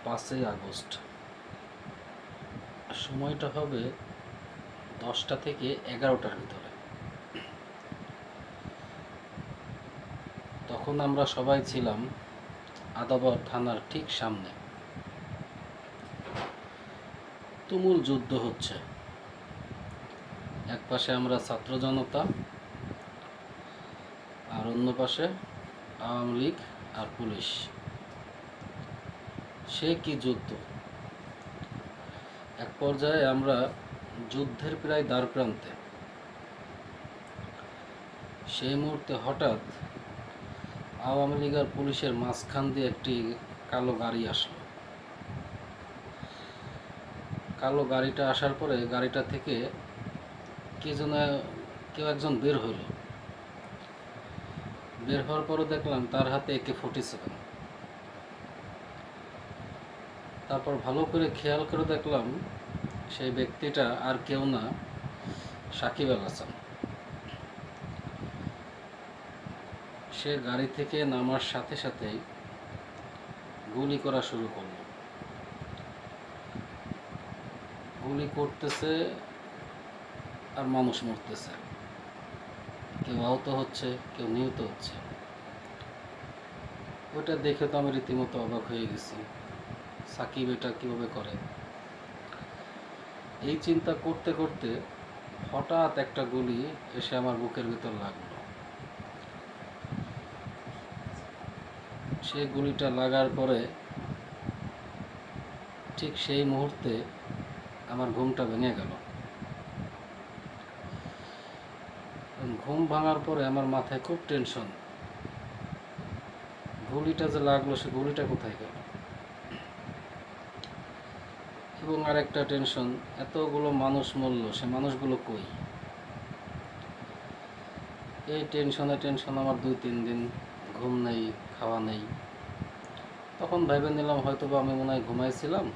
5ই August, সময়টা হবে 10টা থেকে 11টার ভিতরে। তখন আমরা সবাই ছিলাম আদাবর থানার ঠিক সামনে। তুমুল যুদ্ধ হচ্ছে, এক পাশে আমরা ছাত্র জনতা আর অন্য পাশে আওয়ামী লীগ আর পুলিশ। সে কি যুদ্ধ! এক পর্যায়ে আমরা যুদ্ধের প্রায় দ্বারপ্রান্তে। সেই মুহূর্তে হঠাৎ আওয়ামী লীগ আর পুলিশের মাঝখান দিয়ে একটি কালো গাড়ি আসলো। কালো গাড়িটা আসার পরে গাড়িটা থেকে কেউ একজন বের হইল। বের হওয়ার পরে দেখলাম তার হাতে AK-47। তারপর ভালো করে খেয়াল করে দেখলাম সেই ব্যক্তিটা আর কেউ না, সাকিব আল হাসান। সে গাড়ি থেকে নামার সাথে সাথেই গুলি করা শুরু করলো। গুলি করতেছে আর মানুষ মরতেছে, কেউ আহত হচ্ছে, কেউ নিহত হচ্ছে। ওটা দেখে তো আমি রীতিমতো অবাক হয়ে গেছি, সাকিব এটা কীভাবে করে। এই চিন্তা করতে করতে হঠাৎ একটা গুলি এসে আমার বুকের ভিতর লাগলো। সেই গুলিটা লাগার পরে ঠিক সেই মুহূর্তে আমার ঘুমটা ভেঙে গেল। ঘুম ভাঙার পরে আমার মাথায় খুব টেনশন, গুলিটা যে লাগলো সে গুলিটা কোথায় গেল। এবং আরেকটা টেনশন, এতগুলো মানুষ মরল, সে মানুষগুলো কই। এই টেনশনে আমার 2-3 দিন ঘুম নেই, খাওয়া নেই। তখন ভেবে নিলাম হয়তো বা আমি মনে হয় ঘুমাইছিলাম,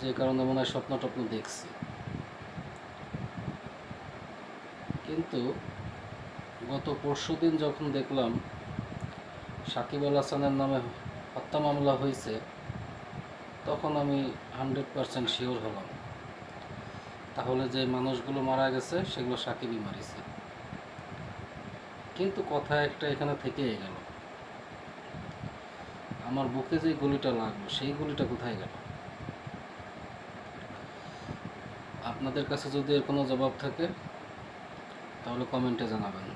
যে কারণে মনে হয় স্বপ্ন টপ্ন দেখছি। কিন্তু গত পরশুদিন যখন দেখলাম সাকিব আল হাসানের নামে হত্যা মামলা হয়েছে, তখন আমি 100% শিওর হলাম তাহলে যে মানুষগুলো মারা গেছে সেগুলো সাকিবই মারিছে। কিন্তু কথা একটা এখানে থেকেই গেল, আমার বুকে যে গুলিটা লাগলো সেই গুলিটা কোথায় গেল। আপনাদের কাছে যদি এর কোনো জবাব থাকে তাহলে কমেন্টে জানাবেন।